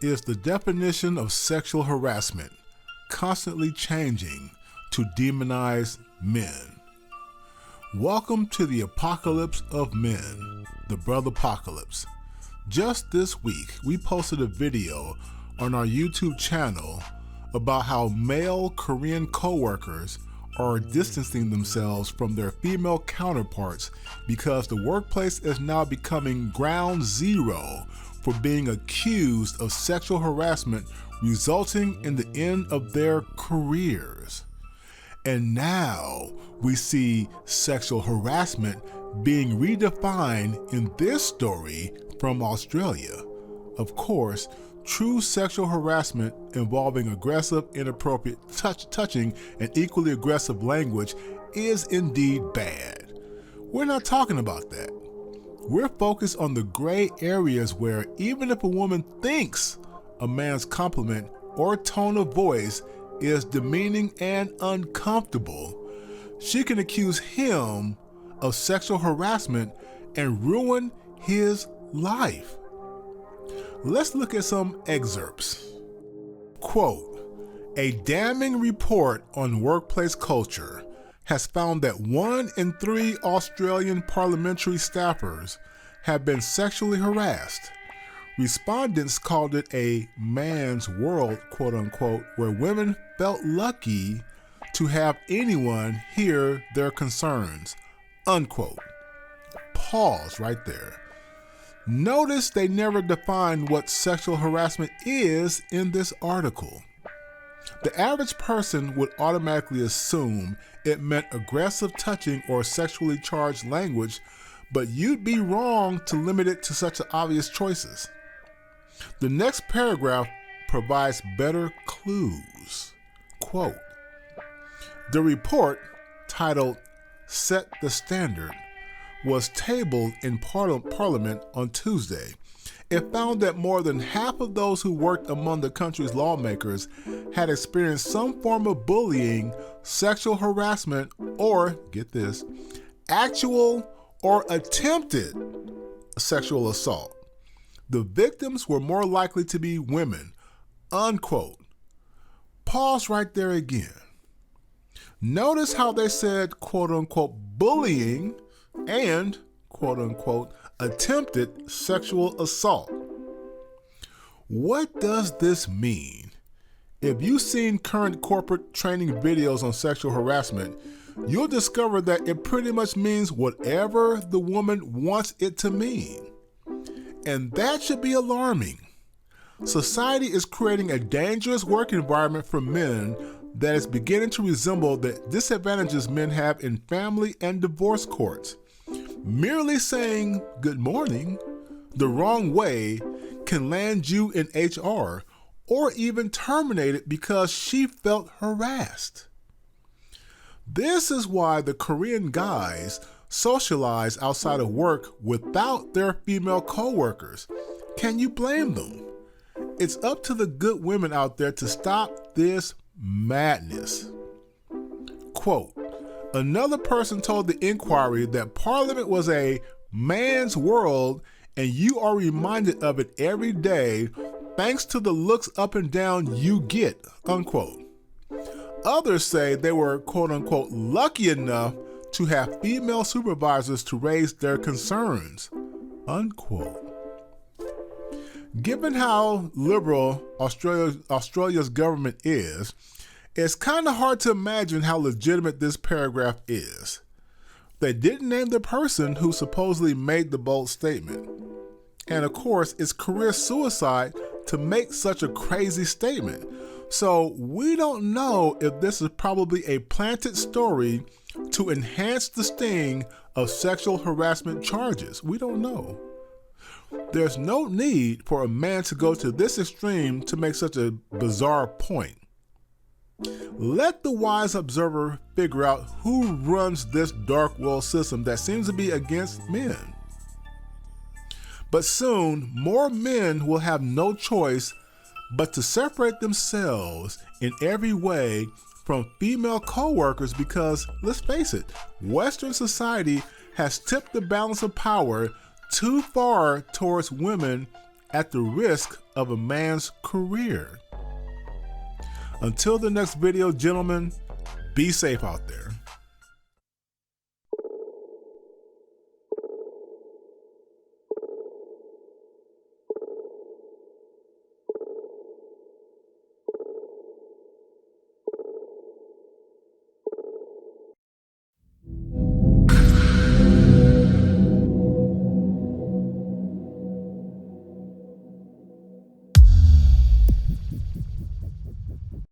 is the definition of sexual harassment constantly changing to demonize men? Welcome to the apocalypse of men, the Brother Apocalypse. Just this week, we posted a video on our YouTube channel about how male Korean co-workers are distancing themselves from their female counterparts because the workplace is now becoming ground zero for being accused of sexual harassment, resulting in the end of their careers. And now we see sexual harassment being redefined in this story from Australia. Of course, true sexual harassment involving aggressive, inappropriate touching and equally aggressive language is indeed bad. We're not talking about that. We're focused on the gray areas where even if a woman thinks a man's compliment or tone of voice is demeaning and uncomfortable, she can accuse him of sexual harassment and ruin his life. Let's look at some excerpts. Quote, "A damning report on workplace culture has found that 1 in 3 Australian parliamentary staffers have been sexually harassed. Respondents called it a man's world, quote unquote, where women felt lucky to have anyone hear their concerns," unquote. Pause right there. Notice they never defined what sexual harassment is in this article. The average person would automatically assume it meant aggressive touching or sexually charged language, but you'd be wrong to limit it to such obvious choices. The next paragraph provides better clues. Quote, "The report, titled Set the Standard, was tabled in Parliament on Tuesday. It found that more than half of those who worked among the country's lawmakers had experienced some form of bullying, sexual harassment, or, get this, actual or attempted sexual assault. The victims were more likely to be women," unquote. Pause right there again. Notice how they said, quote unquote, bullying and, quote unquote, attempted sexual assault. What does this mean? If you've seen current corporate training videos on sexual harassment, you'll discover that it pretty much means whatever the woman wants it to mean. And that should be alarming. Society is creating a dangerous work environment for men that is beginning to resemble the disadvantages men have in family and divorce courts. Merely saying good morning the wrong way can land you in HR or even terminated because she felt harassed. This is why the Korean guys socialize outside of work without their female co-workers. Can you blame them? It's up to the good women out there to stop this madness. Quote, "Another person told the inquiry that Parliament was a man's world and you are reminded of it every day thanks to the looks up and down you get," unquote. Others say they were, quote unquote, lucky enough to have female supervisors to raise their concerns, unquote. Given how liberal Australia's government is, it's kind of hard to imagine how legitimate this paragraph is. They didn't name the person who supposedly made the bold statement. And of course, it's career suicide to make such a crazy statement. So we don't know if this is probably a planted story to enhance the sting of sexual harassment charges. We don't know. There's no need for a man to go to this extreme to make such a bizarre point. Let the wise observer figure out who runs this dark world system that seems to be against men. But soon, more men will have no choice but to separate themselves in every way from female co-workers because, let's face it, Western society has tipped the balance of power too far towards women at the risk of a man's career. Until the next video, gentlemen, be safe out there.